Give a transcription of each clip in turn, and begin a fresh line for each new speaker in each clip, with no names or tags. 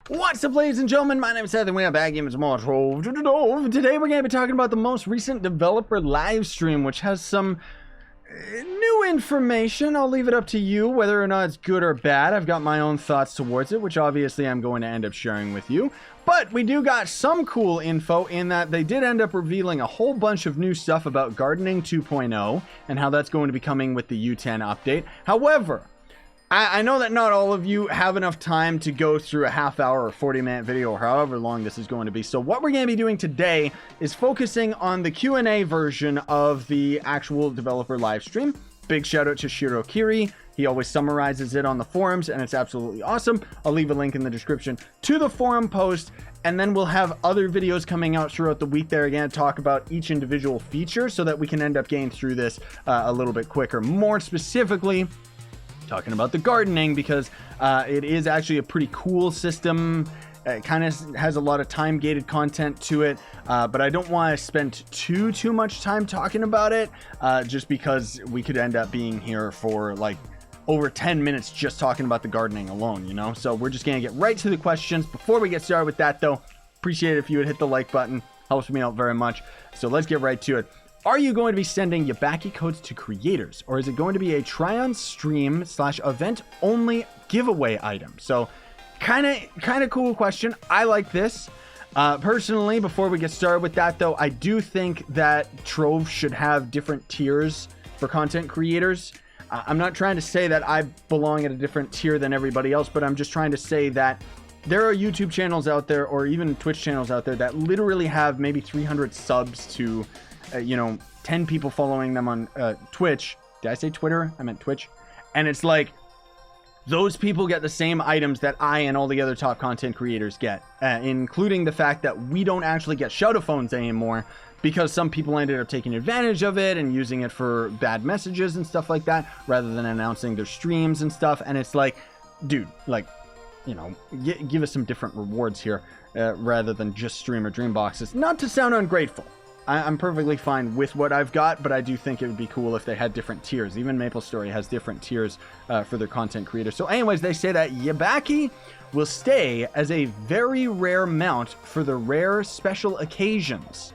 What's up, ladies and gentlemen? My name is Seth, and we are back in some more Trove Developers. Today, we're going to be talking about the most recent developer live stream, which has some new information. I'll leave it up to you whether or not it's good or bad. I've got my own thoughts towards it, which obviously I'm going to end up sharing with you. But we do got some cool info in that they did end up revealing a whole bunch of new stuff about Gardening 2.0 and how that's going to be coming with the U10 update. However, I know that not all of you have enough time to go through a half-hour or 40-minute video or however long this is going to be. So what we're going to be doing today is focusing on the Q&A version of the actual developer live stream. Big shout out to Shiro Kiri. He always summarizes it on the forums, and it's absolutely awesome. I'll leave a link in the description to the forum post, and then we'll have other videos coming out throughout the week there again to talk about each individual feature so that we can end up getting through this a little bit quicker. More specifically, talking about the gardening, because it is actually a pretty cool system. It kind of has a lot of time gated content to it, but I don't want to spend too much time talking about it, just because we could end up being here for like over 10 minutes just talking about the gardening alone, you know? So we're just gonna get right to the questions. Before we get started with that though, appreciate it if you would hit the like button. Helps me out very much. So let's get right to it. Are you going to be sending Yabaki codes to creators, or is it going to be a try on stream / event only giveaway item? So kind of cool question. I like this. Personally, before we get started with that though, I do think that Trove should have different tiers for content creators. I'm not trying to say that I belong at a different tier than everybody else, but I'm just trying to say that there are YouTube channels out there, or even Twitch channels out there, that literally have maybe 300 subs to 10 people following them on Twitch. Did I say Twitter? I meant Twitch. And it's like, those people get the same items that I and all the other top content creators get, including the fact that we don't actually get shout-a-phones anymore because some people ended up taking advantage of it and using it for bad messages and stuff like that, rather than announcing their streams and stuff. And it's like, dude, like, give us some different rewards here, rather than just streamer dream boxes. Not to sound ungrateful. I'm perfectly fine with what I've got, but I do think it would be cool if they had different tiers. Even MapleStory has different tiers for their content creators. So anyways, they say that Yabaki will stay as a very rare mount for the rare special occasions.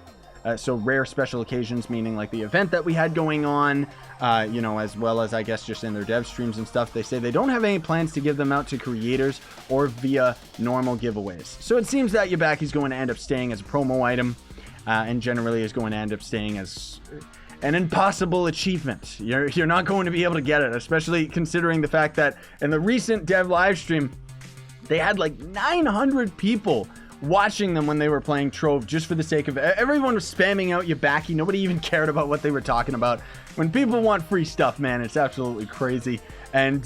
So rare special occasions meaning like the event that we had going on, as well as I guess just in their dev streams and stuff. They say they don't have any plans to give them out to creators or via normal giveaways. So it seems that Yabaki's going to end up staying as a promo item. And generally is going to end up staying as an impossible achievement. You're not going to be able to get it, especially considering the fact that in the recent dev live stream, they had like 900 people watching them when they were playing Trove, just for the sake of it. Everyone was spamming out Yabaki. Nobody even cared about what they were talking about. When people want free stuff, man, it's absolutely crazy. And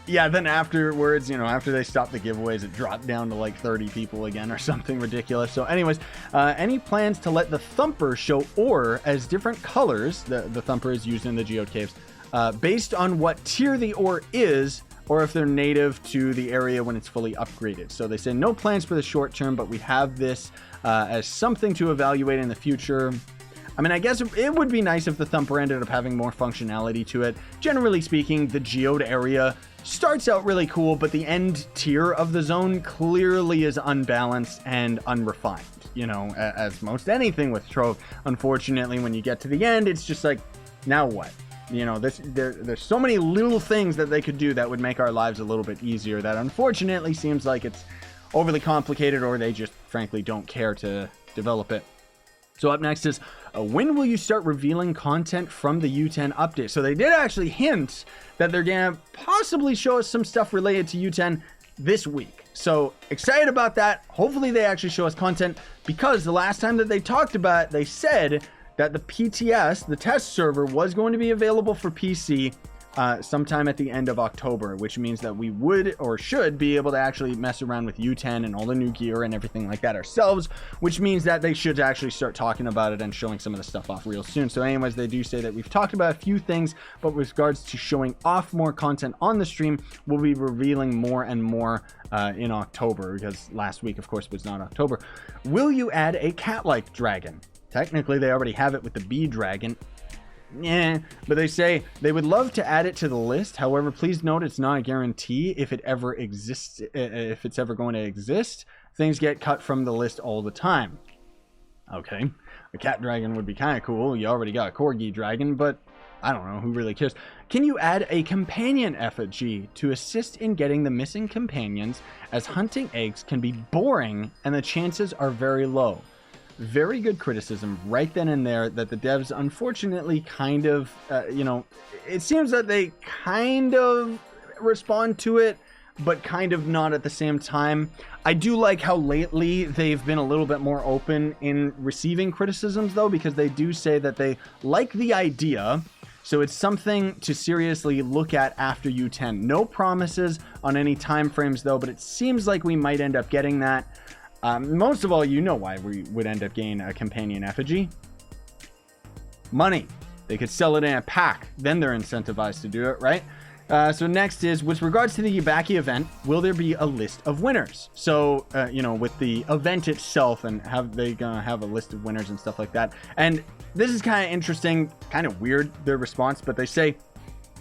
yeah, then afterwards, after they stopped the giveaways, it dropped down to like 30 people again or something ridiculous. So anyways, any plans to let the Thumper show ore as different colors? The Thumper is used in the geode caves, based on what tier the ore is, or if they're native to the area when it's fully upgraded. So they say no plans for the short term, but we have this as something to evaluate in the future. I mean, I guess it would be nice if the Thumper ended up having more functionality to it. Generally speaking, the geode area starts out really cool, but the end tier of the zone clearly is unbalanced and unrefined. As most anything with Trove, unfortunately, when you get to the end, it's just like, now what? There's so many little things that they could do that would make our lives a little bit easier that unfortunately seems like it's overly complicated, or they just frankly don't care to develop it. So up next is, when will you start revealing content from the U10 update? So they did actually hint that they're going to possibly show us some stuff related to U10 this week. So excited about that. Hopefully they actually show us content, because the last time that they talked about it, they said that the PTS, the test server, was going to be available for PC sometime at the end of October, which means that we would or should be able to actually mess around with U10 and all the new gear and everything like that ourselves, which means that they should actually start talking about it and showing some of the stuff off real soon. So anyways, they do say that we've talked about a few things, but with regards to showing off more content on the stream, we'll be revealing more and more in October, because last week, of course, was not October. Will you add a cat-like dragon? Technically, they already have it with the bee dragon. yeah, but they say they would love to add it to the list. However, please note it's not a guarantee if it ever exists, if it's ever going to exist. Things get cut from the list all the time. Okay, a cat dragon would be kind of cool. You already got a corgi dragon, but I don't know, who really cares? Can you add a companion effigy to assist in getting the missing companions, as hunting eggs can be boring and the chances are very low? Very good criticism right then and there that the devs unfortunately kind of, it seems that they kind of respond to it, but kind of not at the same time. I do like how lately they've been a little bit more open in receiving criticisms, though, because they do say that they like the idea. So it's something to seriously look at after U10. No promises on any time frames, though, but it seems like we might end up getting that. Most of all, you know why we would end up getting a companion effigy. Money. They could sell it in a pack. Then they're incentivized to do it, right? So next is, with regards to the Yubaki event, will there be a list of winners? So, with the event itself, and have they gonna have a list of winners and stuff like that? And this is kind of interesting, kind of weird, their response, but they say,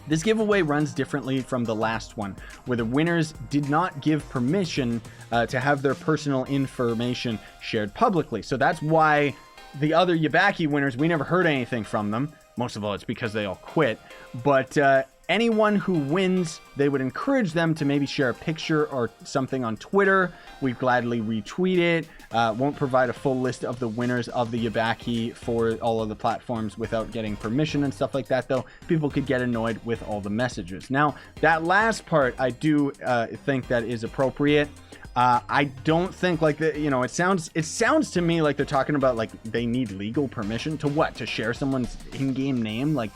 this giveaway runs differently from the last one, where the winners did not give permission to have their personal information shared publicly. So that's why the other Yubaki winners, we never heard anything from them. Most of all, it's because they all quit. But anyone who wins, they would encourage them to maybe share a picture or something on Twitter. We'd gladly retweet it. Won't provide a full list of the winners of the Yubaki for all of the platforms without getting permission and stuff like that, though. People could get annoyed with all the messages. Now, that last part, I do think that is appropriate. I don't think it sounds to me like they're talking about like they need legal permission to what? To share someone's in-game name? Like,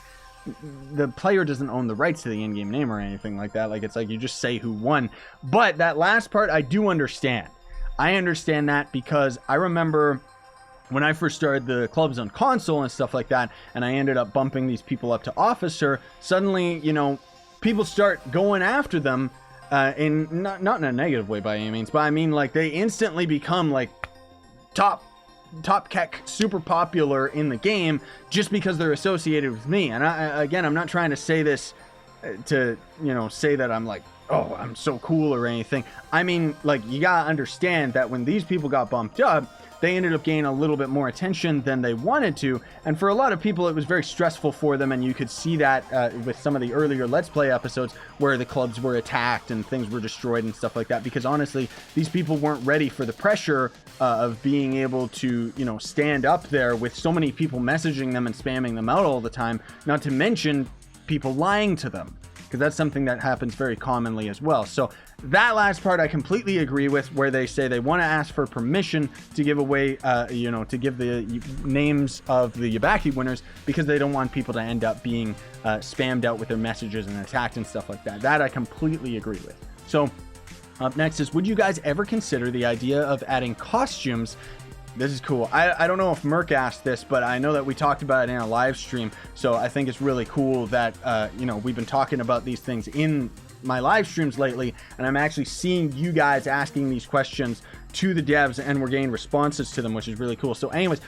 the player doesn't own the rights to the in-game name or anything like that. Like, it's like you just say who won. But that last part, I do understand. I understand that because I remember when I first started the clubs on console and stuff like that, and I ended up bumping these people up to officer, suddenly, people start going after them in not in a negative way by any means, but I mean, like, they instantly become like top keck, super popular in the game just because they're associated with me. And I'm not trying to say this to say that I'm like, oh, I'm so cool or anything. I mean, like, you gotta understand that when these people got bumped up, they ended up gaining a little bit more attention than they wanted to, and for a lot of people it was very stressful for them, and you could see that with some of the earlier Let's Play episodes where the clubs were attacked and things were destroyed and stuff like that, because honestly, these people weren't ready for the pressure of being able to, stand up there with so many people messaging them and spamming them out all the time, not to mention people lying to them, because that's something that happens very commonly as well. So that last part I completely agree with, where they say they want to ask for permission to give away, to give the names of the Yubaki winners, because they don't want people to end up being spammed out with their messages and attacked and stuff like that. That I completely agree with. So up next is, would you guys ever consider the idea of adding costumes? This is cool. I don't know if Merc asked this, but I know that we talked about it in a live stream. So I think it's really cool that, we've been talking about these things in my live streams lately, and I'm actually seeing you guys asking these questions to the devs, and we're getting responses to them, which is really cool. So anyways,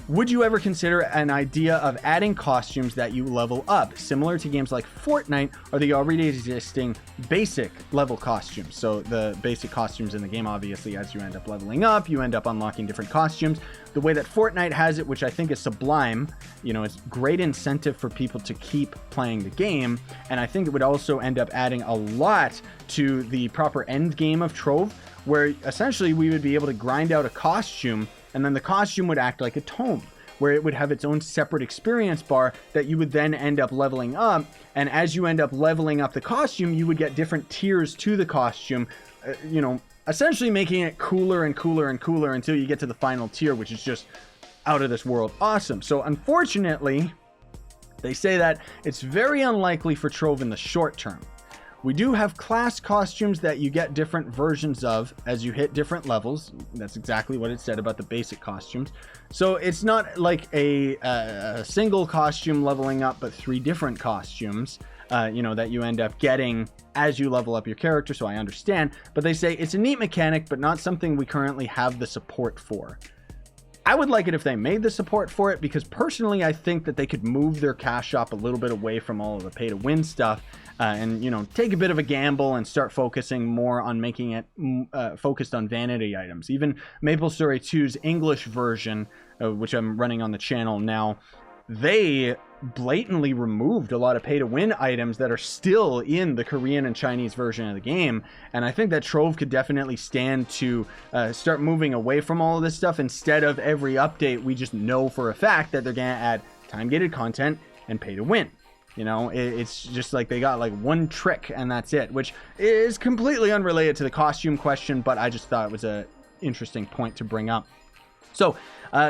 would you ever consider an idea of adding costumes that you level up, similar to games like Fortnite or the already existing basic level costumes? So the basic costumes in the game, obviously, as you end up leveling up, you end up unlocking different costumes. The way that Fortnite has it, which I think is sublime, it's great incentive for people to keep playing the game, and I think it would also end up adding a lot to the proper end game of Trove, where essentially we would be able to grind out a costume, and then the costume would act like a tome, where it would have its own separate experience bar that you would then end up leveling up. And as you end up leveling up the costume, you would get different tiers to the costume, essentially making it cooler and cooler and cooler until you get to the final tier, which is just out of this world awesome. So unfortunately, they say that it's very unlikely for Trove in the short term. We do have class costumes that you get different versions of as you hit different levels. That's exactly what it said about the basic costumes. So it's not like a single costume leveling up, but 3 different costumes, that you end up getting as you level up your character. So I understand, but they say it's a neat mechanic, but not something we currently have the support for. I would like it if they made the support for it, because personally I think that they could move their cash shop a little bit away from all of the pay to win stuff, and, you know, take a bit of a gamble and start focusing more on making it focused on vanity items. Even MapleStory 2's English version, which I'm running on the channel now, they blatantly removed a lot of pay to win items that are still in the Korean and Chinese version of the game. And I think that Trove could definitely stand to start moving away from all of this stuff. Instead of every update, we just know for a fact that they're going to add time-gated content and pay to win. You know, it's just like they got like one trick and that's it, which is completely unrelated to the costume question, but I just thought it was an interesting point to bring up. So,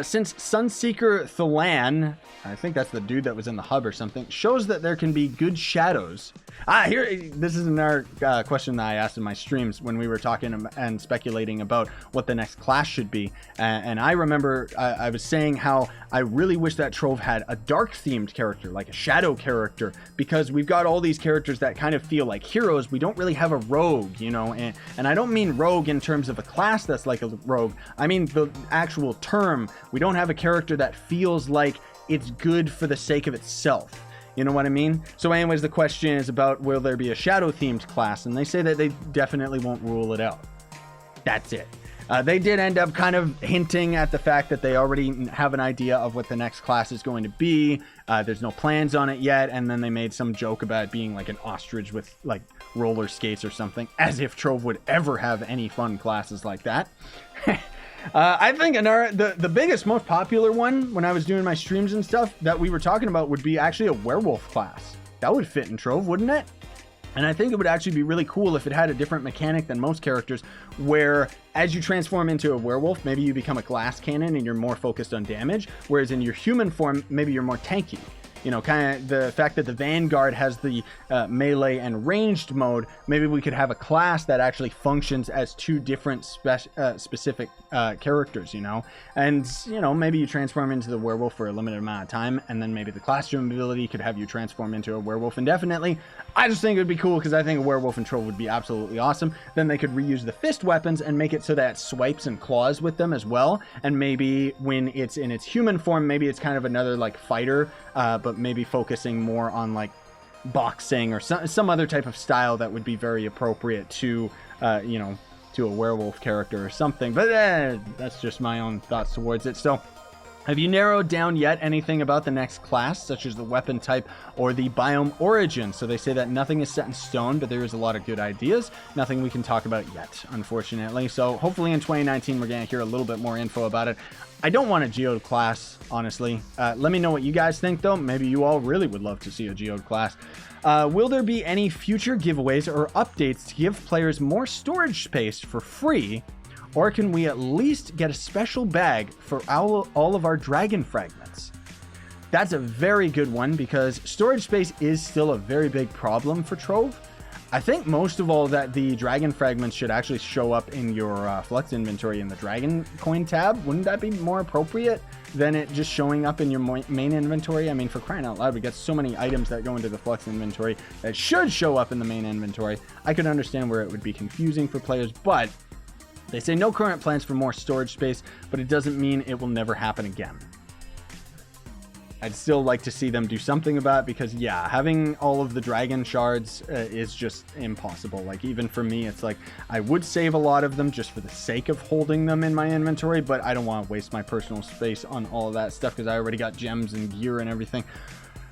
since Sunseeker Thilan, I think that's the dude that was in the hub or something, shows that there can be good shadows. This is another question that I asked in my streams when we were talking and speculating about what the next class should be. And I remember I was saying how I really wish that Trove had a dark themed character, like a shadow character, because we've got all these characters that kind of feel like heroes. We don't really have a rogue, you know, and I don't mean rogue in terms of a class that's like a rogue. I mean the actual term. We don't have a character that feels like it's good for the sake of itself. You know what I mean? So anyways, the question is about, will there be a shadow themed class? And they say that they definitely won't rule it out. That's it. They did end up kind of hinting at the fact that they already have an idea of what the next class is going to be. There's no plans on it yet. And then they made some joke about being like an ostrich with like roller skates or something, as if Trove would ever have any fun classes like that. I think the biggest, most popular one when I was doing my streams and stuff that we were talking about would be actually a werewolf class. That would fit in Trove, wouldn't it? And I think it would actually be really cool if it had a different mechanic than most characters, where as you transform into a werewolf, maybe you become a glass cannon and you're more focused on damage, whereas in your human form, maybe you're more tanky. You know, kind of the fact that the Vanguard has the melee and ranged mode, maybe we could have a class that actually functions as two different specific characters, you know? And, you know, maybe you transform into the werewolf for a limited amount of time, and then maybe the classroom ability could have you transform into a werewolf indefinitely. I just think it would be cool, because I think a werewolf in Trove would be absolutely awesome. Then they could reuse the fist weapons and make it so that it swipes and claws with them as well. And maybe when it's in its human form, maybe it's kind of another, like, fighter, but maybe focusing more on like boxing or some other type of style that would be very appropriate to, you know, to a werewolf character or something. But that's just my own thoughts towards it. So have you narrowed down yet anything about the next class, such as the weapon type or the biome origin? So they say that nothing is set in stone, but there is a lot of good ideas. Nothing we can talk about yet, unfortunately. So hopefully in 2019, we're going to hear a little bit more info about it. I don't want a geode class, honestly. Let me know what you guys think, though. Maybe you all really would love to see a geode class. Will there be any future giveaways or updates to give players more storage space for free? Or can we at least get a special bag for all of our dragon fragments? That's a very good one, because storage space is still a very big problem for Trove. I think most of all that the dragon fragments should actually show up in your Flux inventory in the dragon coin tab. Wouldn't that be more appropriate than it just showing up in your main inventory? I mean, for crying out loud, we got so many items that go into the Flux inventory that should show up in the main inventory. I could understand where it would be confusing for players, but they say no current plans for more storage space, but it doesn't mean it will never happen again. I'd still like to see them do something about it, because yeah, having all of the dragon shards is just impossible. Like, even for me, it's like I would save a lot of them just for the sake of holding them in my inventory, but I don't want to waste my personal space on all of that stuff, because I already got gems and gear and everything.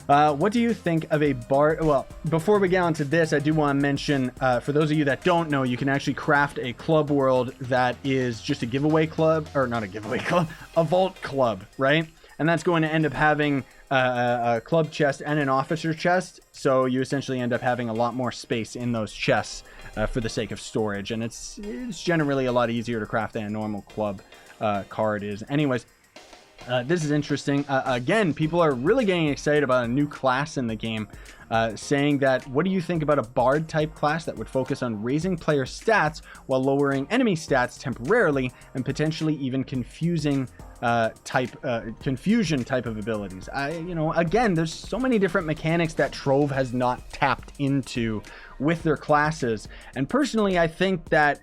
What do you think of a bard? Well, before we get on to this, I do want to mention, for those of you that don't know, you can actually craft a club world that is just a giveaway club, or not a giveaway club, a vault club, right? And that's going to end up having a club chest and an officer chest. So you essentially end up having a lot more space in those chests for the sake of storage. And it's generally a lot easier to craft than a normal club card is. Anyways, this is interesting. Again, people are really getting excited about a new class in the game, saying that, what do you think about a bard type class that would focus on raising player stats while lowering enemy stats temporarily, and potentially even confusion type of abilities? You know, again, there's so many different mechanics that Trove has not tapped into with their classes, and personally I think that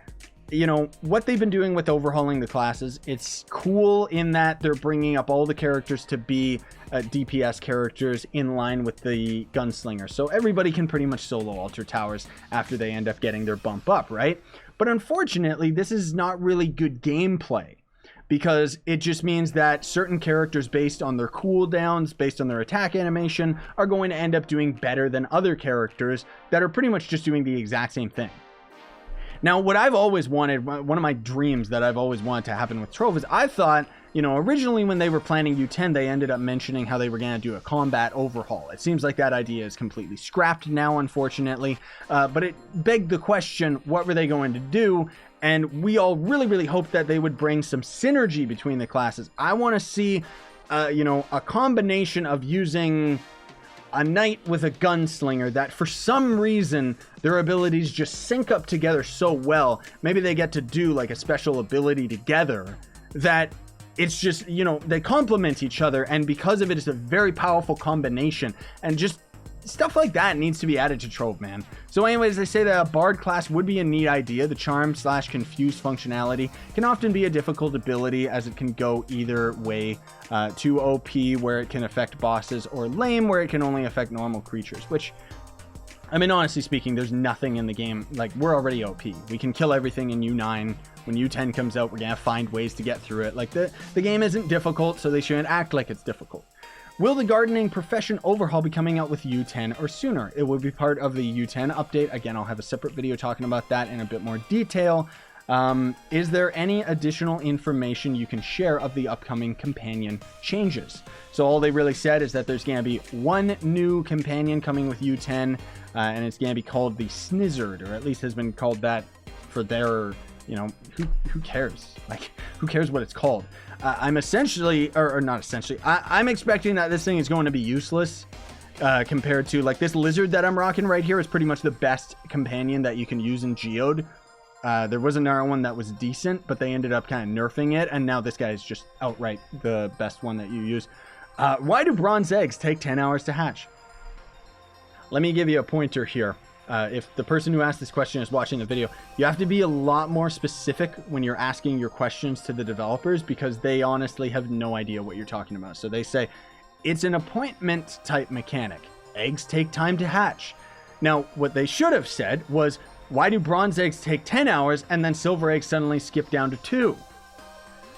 you know, what they've been doing with overhauling the classes, it's cool in that they're bringing up all the characters to be DPS characters in line with the gunslinger. So everybody can pretty much solo altar towers after they end up getting their bump up, right? But unfortunately, this is not really good gameplay, because it just means that certain characters, based on their cooldowns, based on their attack animation, are going to end up doing better than other characters that are pretty much just doing the exact same thing. Now, what I've always wanted, one of my dreams that I've always wanted to happen with Trove is, I thought, you know, originally when they were planning U10, they ended up mentioning how they were going to do a combat overhaul. It seems like that idea is completely scrapped now, unfortunately. But it begged the question, what were they going to do? And we all really, really hoped that they would bring some synergy between the classes. I want to see, you know, a combination of using a knight with a gunslinger that for some reason their abilities just sync up together so well. Maybe they get to do like a special ability together that it's just, you know, they complement each other, and because of it, it's a very powerful combination, and just stuff like that needs to be added to Trove, man. So anyways, they say that a bard class would be a neat idea. The charm / confuse functionality can often be a difficult ability, as it can go either way, to OP where it can affect bosses, or lame where it can only affect normal creatures, which, I mean, honestly speaking, there's nothing in the game, like, we're already OP. We can kill everything in U9. When U10 comes out, we're gonna find ways to get through it. Like, the game isn't difficult, so they shouldn't act like it's difficult. Will the gardening profession overhaul be coming out with U10 or sooner? It will be part of the U10 update. Again, I'll have a separate video talking about that in a bit more detail. Is there any additional information you can share of the upcoming companion changes? So all they really said is that there's going to be one new companion coming with U10, and it's going to be called the Snizzard, or at least has been called that for their, you know, who cares? Like, who cares what it's called? I'm essentially, or not essentially, I'm expecting that this thing is going to be useless compared to, like, this lizard that I'm rocking right here is pretty much the best companion that you can use in geode. There was another one that was decent, but they ended up kind of nerfing it, and now this guy is just outright the best one that you use. Why do bronze eggs take 10 hours to hatch? Let me give you a pointer here. If the person who asked this question is watching the video, you have to be a lot more specific when you're asking your questions to the developers, because they honestly have no idea what you're talking about. So they say, it's an appointment type mechanic. Eggs take time to hatch. Now, what they should have said was, why do bronze eggs take 10 hours and then silver eggs suddenly skip down to 2?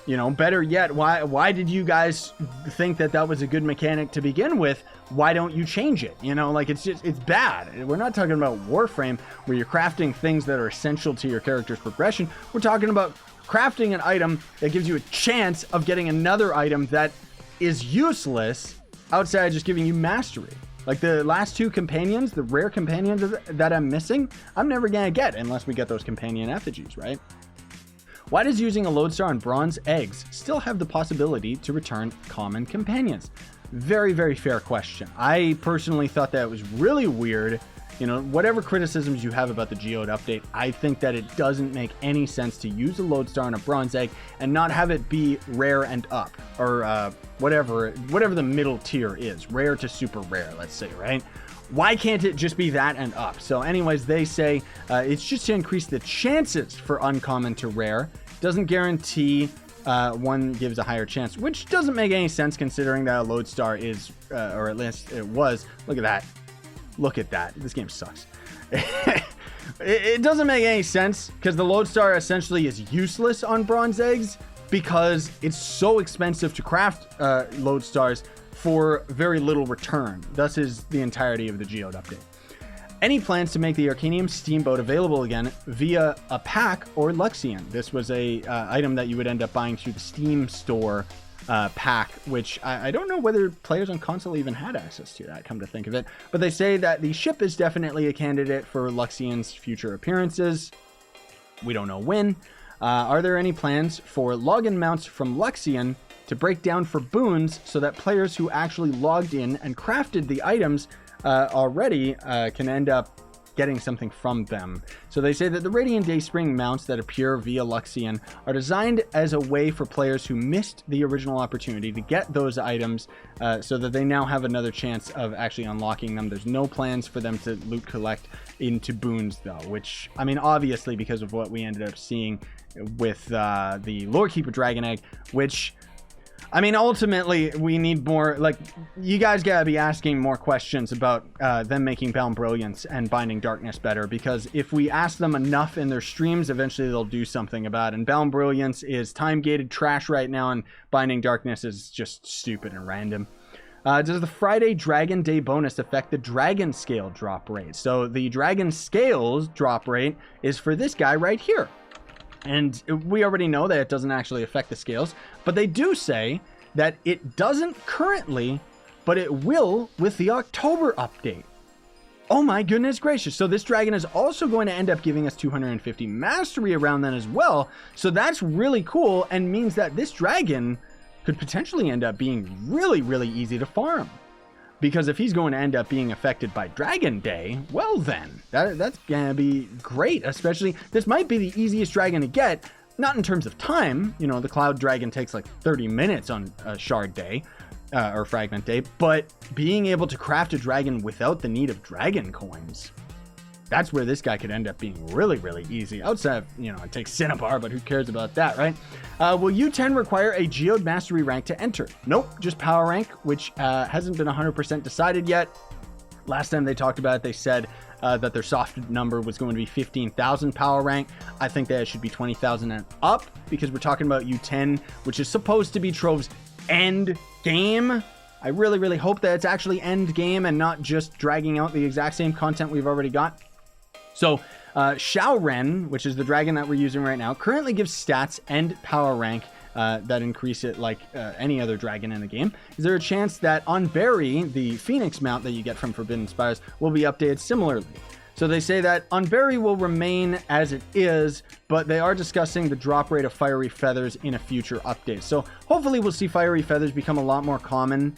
You know, better yet, why did you guys think that that was a good mechanic to begin with? Why don't you change it? You know, like, it's bad. We're not talking about Warframe where you're crafting things that are essential to your character's progression. We're talking about crafting an item that gives you a chance of getting another item that is useless outside of just giving you mastery. Like, the last two companions, the rare companions that I'm missing, I'm never gonna get unless we get those companion effigies, right? Why does using a Lodestar on bronze eggs still have the possibility to return common companions? Very, very fair question. I personally thought that it was really weird. You know, whatever criticisms you have about the geode update, I think that it doesn't make any sense to use a Lodestar on a bronze egg and not have it be rare and up, or whatever the middle tier is, rare to super rare, let's say, right? Why can't it just be that and up? So anyways, they say it's just to increase the chances for uncommon to rare. Doesn't guarantee one gives a higher chance, which doesn't make any sense considering that a Lodestar is, or at least it was. Look at that. Look at that. This game sucks. It doesn't make any sense because the Lodestar essentially is useless on bronze eggs because it's so expensive to craft Lodestars for very little return. Thus is the entirety of the geode update. Any plans to make the Arcanium Steamboat available again via a pack or Luxian? This was a item that you would end up buying through the Steam store pack, which I don't know whether players on console even had access to that, come to think of it. But they say that the ship is definitely a candidate for Luxian's future appearances. We don't know when. Are there any plans for login mounts from Luxian to break down for boons so that players who actually logged in and crafted the items already can end up getting something from them. So they say that the Radiant Dayspring mounts that appear via Luxian are designed as a way for players who missed the original opportunity to get those items, so that they now have another chance of actually unlocking them. There's no plans for them to loot collect into boons though, which, I mean, obviously because of what we ended up seeing with the Lorekeeper Dragon Egg, which, I mean, ultimately, we need more, like, you guys gotta be asking more questions about them making Bound Brilliance and Binding Darkness better, because if we ask them enough in their streams, eventually they'll do something about it. And Bound Brilliance is time-gated trash right now, and Binding Darkness is just stupid and random. Does the Friday Dragon Day bonus affect the Dragon Scale drop rate? So the Dragon Scales drop rate is for this guy right here. And we already know that it doesn't actually affect the scales, but they do say that it doesn't currently, but it will with the October update. Oh my goodness gracious. So this dragon is also going to end up giving us 250 mastery around then as well. So that's really cool and means that this dragon could potentially end up being really, really easy to farm. Because if he's going to end up being affected by Dragon Day, well then, that's going to be great. Especially, this might be the easiest dragon to get, not in terms of time. You know, the Cloud Dragon takes like 30 minutes on a Shard Day, or Fragment Day. But being able to craft a dragon without the need of dragon coins, that's where this guy could end up being really, really easy. Outside of, you know, it takes Cinnabar, but who cares about that, right? Will U10 require a Geode Mastery rank to enter? Nope, just Power rank, which hasn't been 100% decided yet. Last time they talked about it, they said that their soft number was going to be 15,000 Power rank. I think that it should be 20,000 and up, because we're talking about U10, which is supposed to be Trove's end game. I really, really hope that it's actually end game and not just dragging out the exact same content we've already got. So, Xiaoren, which is the dragon that we're using right now, currently gives stats and power rank that increase it like any other dragon in the game. Is there a chance that on Berry, the Phoenix mount that you get from Forbidden Spires, will be updated similarly? So they say that on Berry will remain as it is, but they are discussing the drop rate of Fiery Feathers in a future update. So hopefully we'll see Fiery Feathers become a lot more common.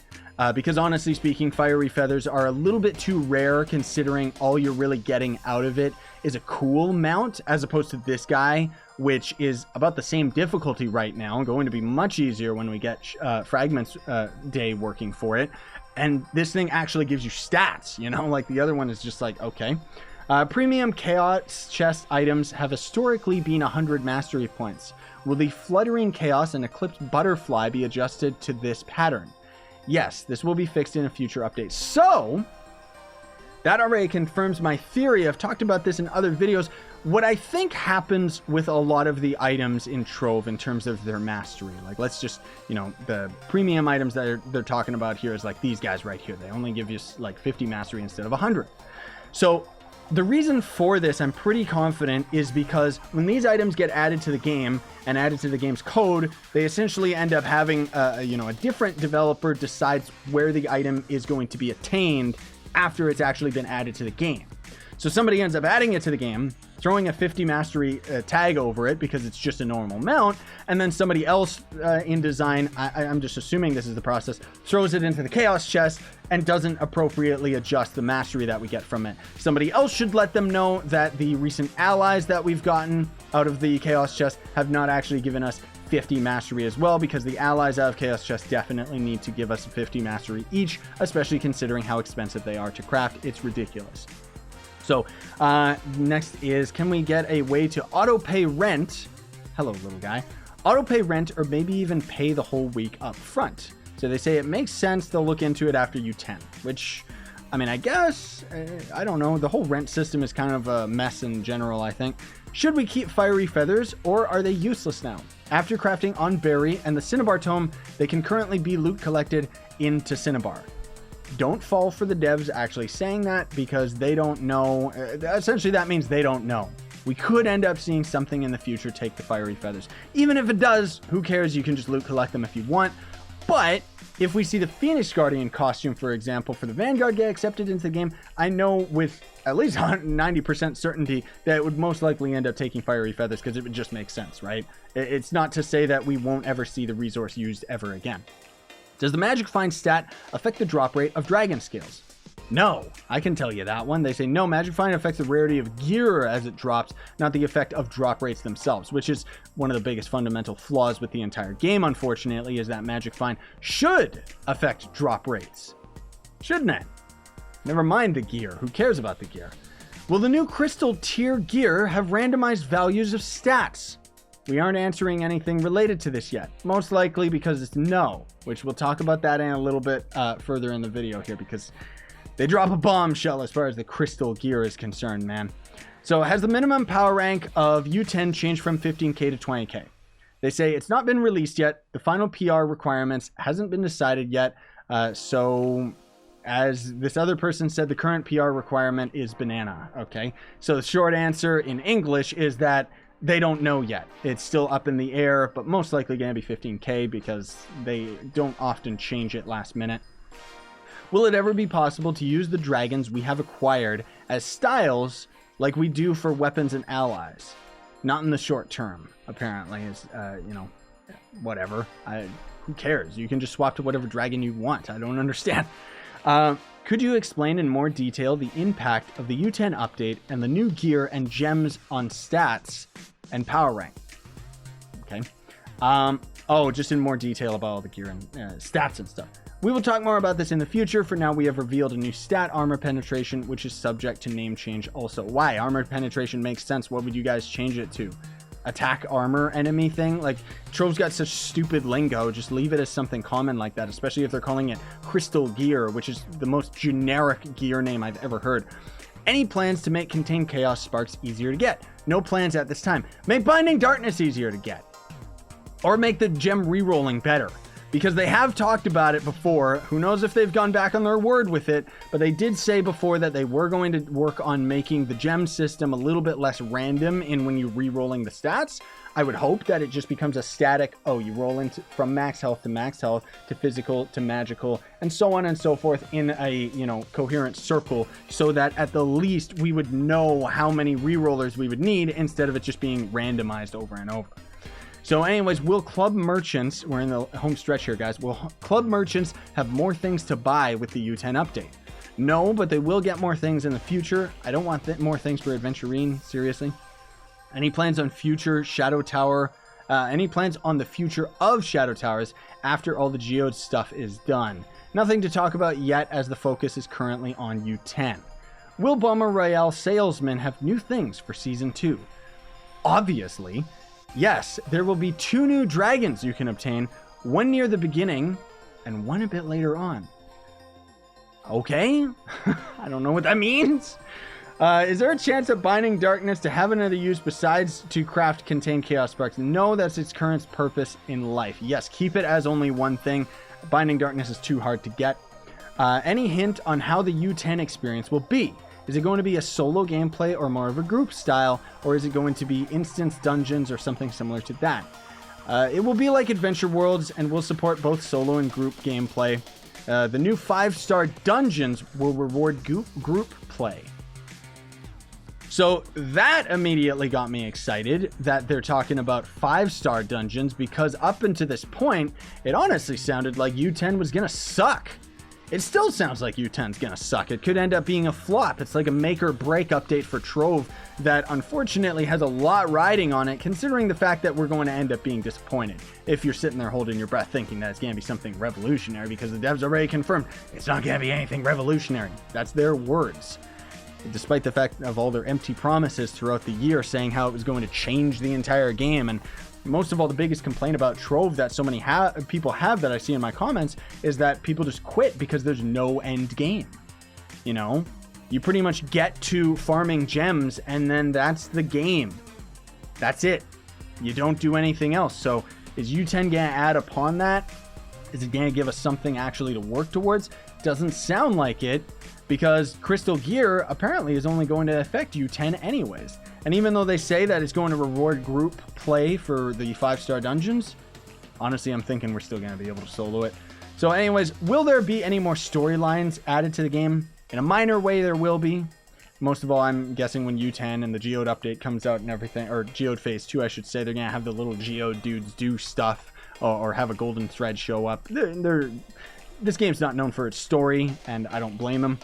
Because honestly speaking, Fiery Feathers are a little bit too rare, considering all you're really getting out of it is a cool mount, as opposed to this guy, which is about the same difficulty right now, going to be much easier when we get Fragments Day working for it. And this thing actually gives you stats, you know, like the other one is just like, okay. Premium Chaos chest items have historically been 100 mastery points. Will the Fluttering Chaos and Eclipsed Butterfly be adjusted to this pattern? Yes, this will be fixed in a future update. So, that already confirms my theory. I've talked about this in other videos. What I think happens with a lot of the items in Trove in terms of their mastery, like let's just, you know, the premium items that they're talking about here is like these guys right here. They only give you like 50 mastery instead of 100. So, the reason for this, I'm pretty confident, is because when these items get added to the game and added to the game's code, they essentially end up having, you know, a different developer decides where the item is going to be attained after it's actually been added to the game. So somebody ends up adding it to the game, throwing a 50 mastery tag over it because it's just a normal mount, and then somebody else in design, I'm just assuming this is the process, throws it into the Chaos chest and doesn't appropriately adjust the mastery that we get from it. Somebody else should let them know that the recent allies that we've gotten out of the Chaos chest have not actually given us 50 mastery as well, because the allies out of Chaos chest definitely need to give us 50 mastery each, especially considering how expensive they are to craft. It's ridiculous. So next is, can we get a way to auto pay rent? Hello, little guy. Auto pay rent, or maybe even pay the whole week up front. So they say it makes sense. They'll look into it after U10, which, I mean, I guess, I don't know. The whole rent system is kind of a mess in general, I think. Should we keep Fiery Feathers, or are they useless now? After crafting on Berry and the Cinnabar Tome, they can currently be loot collected into Cinnabar. Don't fall for the devs actually saying that, because they don't know. Essentially, that means they don't know. We could end up seeing something in the future take the Fiery Feathers. Even if it does, who cares? You can just loot collect them if you want. But if we see the Phoenix Guardian costume, for example, for the Vanguard get accepted into the game, I know with at least 90% certainty that it would most likely end up taking Fiery Feathers, because it would just make sense, right? It's not to say that we won't ever see the resource used ever again. Does the Magic Find stat affect the drop rate of Dragon Scales? No, I can tell you that one. They say no, Magic Find affects the rarity of gear as it drops, not the effect of drop rates themselves, which is one of the biggest fundamental flaws with the entire game, unfortunately, is that Magic Find should affect drop rates. Shouldn't it? Never mind the gear. Who cares about the gear? Will the new Crystal tier gear have randomized values of stats? We aren't answering anything related to this yet. Most likely because it's no, which we'll talk about that in a little bit further in the video here, because they drop a bombshell as far as the Crystal gear is concerned, man. So has the minimum power rank of U10 changed from 15k to 20k? They say it's not been released yet. The final PR requirements hasn't been decided yet. So as this other person said, the current PR requirement is banana. Okay. So the short answer in English is that they don't know yet. It's still up in the air, but most likely going to be 15k because they don't often change it last minute. Will it ever be possible to use the dragons we have acquired as styles like we do for weapons and allies? Not in the short term, apparently, is, you know, whatever. Who cares? You can just swap to whatever dragon you want. I don't understand. Could you explain in more detail the impact of the U10 update and the new gear and gems on stats and power rank? Okay. Oh, just in more detail about all the gear and stats and stuff. We will talk more about this in the future. For now, we have revealed a new stat, armor penetration, which is subject to name change also. Why? Armor penetration makes sense. What would you guys change it to? Attack armor enemy thing? Like, Trove's got such stupid lingo. Just leave it as something common like that, especially if they're calling it Crystal Gear, which is the most generic gear name I've ever heard. Any plans to make Contain Chaos Sparks easier to get? No plans at this time. Make Binding Darkness easier to get. Or make the gem rerolling better. Because they have talked about it before. Who knows if they've gone back on their word with it, but they did say before that they were going to work on making the gem system a little bit less random in when you're re-rolling the stats. I would hope that it just becomes a static, oh, you roll into from max health to physical to magical, and so on and so forth in a, you know, coherent circle, so that at the least we would know how many re-rollers we would need instead of it just being randomized over and over. So anyways, will club merchants, we're in the home stretch here, guys, will club merchants have more things to buy with the U10 update? No, but they will get more things in the future. I don't want more things for Adventurine, seriously. Any plans on future Shadow Tower, any plans on the future of Shadow Towers after all the geode stuff is done? Nothing to talk about yet, as the focus is currently on U10. Will Bomber Royale Salesman have new things for Season 2? Obviously. Yes, there will be 2 new dragons you can obtain, one near the beginning and one a bit later on. Okay, I don't know what that means. Is there a chance of Binding Darkness to have another use besides to craft Contain Chaos Sparks? No, that's its current purpose in life. Yes, keep it as only one thing. Binding Darkness is too hard to get. Any hint on how the U10 experience will be? Is it going to be a solo gameplay or more of a group style, or is it going to be instance dungeons or something similar to that? It will be like Adventure Worlds and will support both solo and group gameplay. The new 5-star dungeons will reward group play. So that immediately got me excited that they're talking about 5-star dungeons, because up until this point, it honestly sounded like U10 was going to suck. It still sounds like U10's gonna suck. It could end up being a flop. It's like a make or break update for Trove that unfortunately has a lot riding on it, considering the fact that we're going to end up being disappointed if you're sitting there holding your breath thinking that it's gonna be something revolutionary, because the devs already confirmed it's not gonna be anything revolutionary. That's their words. Despite the fact of all their empty promises throughout the year saying how it was going to change the entire game. And most of all, the biggest complaint about Trove that so many people have that I see in my comments is that people just quit because there's no end game. You know, you pretty much get to farming gems and then that's the game. That's it. You don't do anything else. So is U10 gonna add upon that? Is it gonna give us something actually to work towards? Doesn't sound like it, because Crystal Gear apparently is only going to affect U10 anyways. And even though they say that it's going to reward group play for the 5-star dungeons, honestly, I'm thinking we're still going to be able to solo it. So anyways, will there be any more storylines added to the game? In a minor way, there will be. Most of all, I'm guessing when U10 and the geode update comes out and everything, or geode phase 2, I should say, they're going to have the little geode dudes do stuff, or have a golden thread show up. This game's not known for its story, and I don't blame them.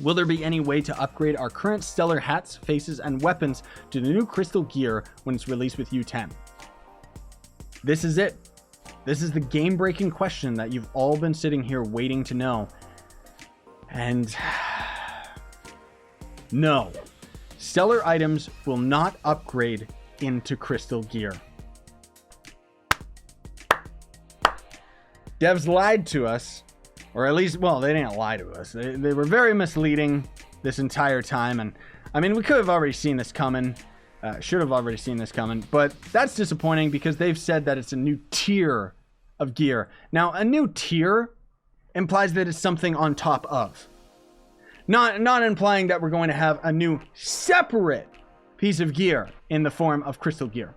Will there be any way to upgrade our current stellar hats, faces, and weapons to the new crystal gear when it's released with U10? This is it. This is the game-breaking question that you've all been sitting here waiting to know. And no, stellar items will not upgrade into crystal gear. Devs lied to us. Or at least, well, they didn't lie to us. They were very misleading this entire time. And I mean, we could have already seen this coming. Should have already seen this coming. But that's disappointing because they've said that it's a new tier of gear. Now, a new tier implies that it's something on top of. Not implying that we're going to have a new separate piece of gear in the form of crystal gear.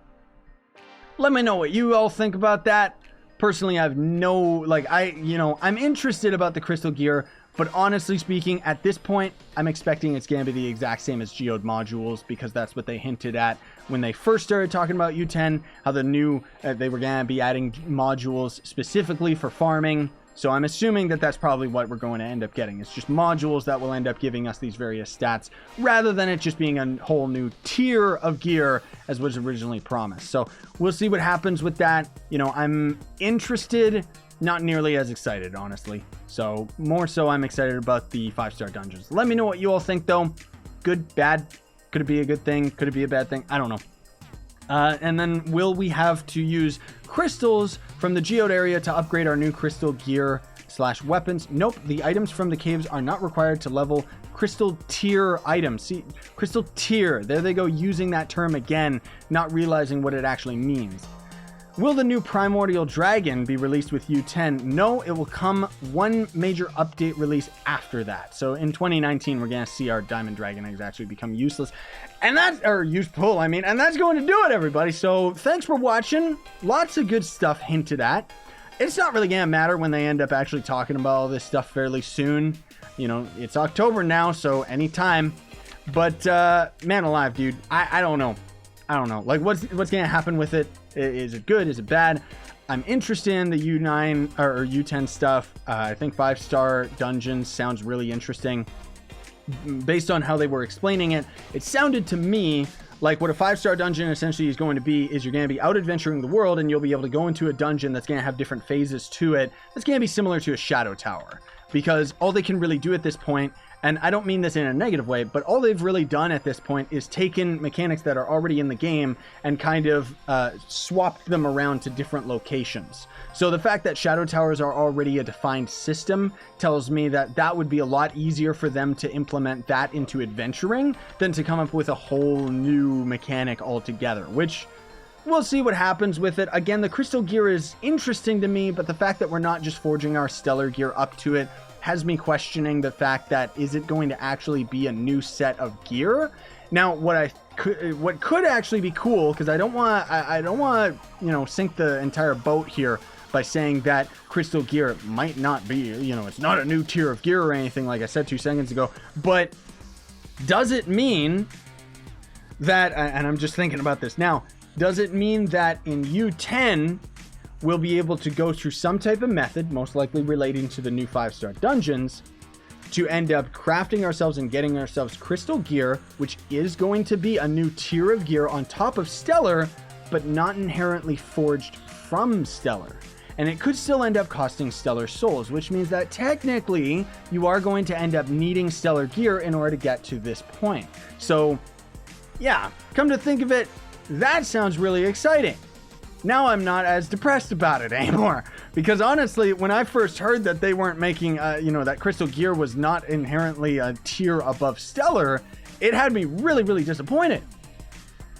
Let me know what you all think about that. Personally, I have no, like, I'm interested about the crystal gear, but honestly speaking, at this point, I'm expecting it's going to be the exact same as geode modules because that's what they hinted at when they first started talking about U10, how the new, they were going to be adding modules specifically for farming. So I'm assuming that that's probably what we're going to end up getting. It's just modules that will end up giving us these various stats rather than it just being a whole new tier of gear as was originally promised. So we'll see what happens with that. You know, I'm interested, not nearly as excited, honestly. So more so I'm excited about the 5-star dungeons. Let me know what you all think though. Good, bad, could it be a good thing? Could it be a bad thing? I don't know. And then will we have to use crystals from the geode area to upgrade our new crystal gear / weapons? Nope, the items from the caves are not required to level crystal tier items. See, crystal tier, there they go, using that term again, not realizing what it actually means. Will the new primordial dragon be released with U10? No, it will come one major update release after that. So in 2019, we're going to see our diamond dragon eggs actually become useless. And that's, or useful, and that's going to do it, everybody. So thanks for watching. Lots of good stuff hinted at. It's not really going to matter when they end up actually talking about all this stuff fairly soon. You know, it's October now, so anytime. But, man alive, dude, I don't know. I don't know. Like, what's going to happen with it? Is it good? Is it bad? I'm interested in the U9 or U10 stuff. I think 5-star dungeons sounds really interesting. Based on how they were explaining it, it sounded to me like what a 5-star dungeon essentially is going to be is you're going to be out adventuring the world and you'll be able to go into a dungeon that's going to have different phases to it. That's going to be similar to a shadow tower because all they can really do at this point, and I don't mean this in a negative way, but all they've really done at this point is taken mechanics that are already in the game and kind of swapped them around to different locations. So the fact that shadow towers are already a defined system tells me that that would be a lot easier for them to implement that into adventuring than to come up with a whole new mechanic altogether, which we'll see what happens with it. Again, the crystal gear is interesting to me, but the fact that we're not just forging our stellar gear up to it has me questioning the fact that is it going to actually be a new set of gear? Now, what could actually be cool, because I don't want sink the entire boat here by saying that crystal gear might not be, it's not a new tier of gear or anything like I said 2 seconds ago, but does it mean that, and I'm just thinking about this now, does it mean that in U10 we'll be able to go through some type of method, most likely relating to the new 5-star dungeons, to end up crafting ourselves and getting ourselves crystal gear, which is going to be a new tier of gear on top of stellar, but not inherently forged from stellar. And it could still end up costing stellar souls, which means that technically you are going to end up needing stellar gear in order to get to this point. So yeah, come to think of it, that sounds really exciting. Now I'm not as depressed about it anymore, because honestly, when I first heard that they weren't making, that crystal gear was not inherently a tier above stellar, it had me really, really disappointed.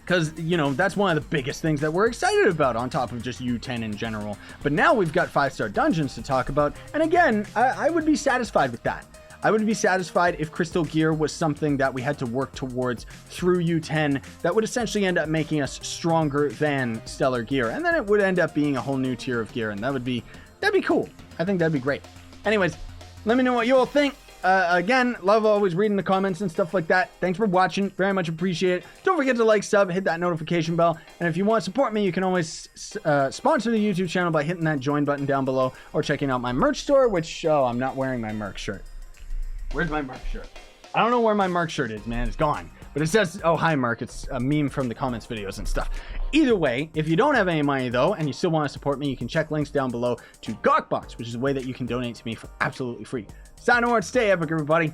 Because, that's one of the biggest things that we're excited about on top of just U10 in general. But now we've got 5-star dungeons to talk about. And again, I would be satisfied with that. I would be satisfied if crystal gear was something that we had to work towards through U10 that would essentially end up making us stronger than stellar gear. And then it would end up being a whole new tier of gear. And that'd be cool. I think that'd be great. Anyways, let me know what you all think. Again, love always reading the comments and stuff like that. Thanks for watching. Very much appreciate it. Don't forget to like, sub, hit that notification bell. And if you want to support me, you can always sponsor the YouTube channel by hitting that join button down below or checking out my merch store, which, I'm not wearing my merch shirt. Where's my Mark shirt? I don't know where my Mark shirt is, man. It's gone. But it says, oh, hi, Mark. It's a meme from the comments videos and stuff. Either way, if you don't have any money, though, and you still want to support me, you can check links down below to Gawkbox, which is a way that you can donate to me for absolutely free. Signing on, stay epic, everybody.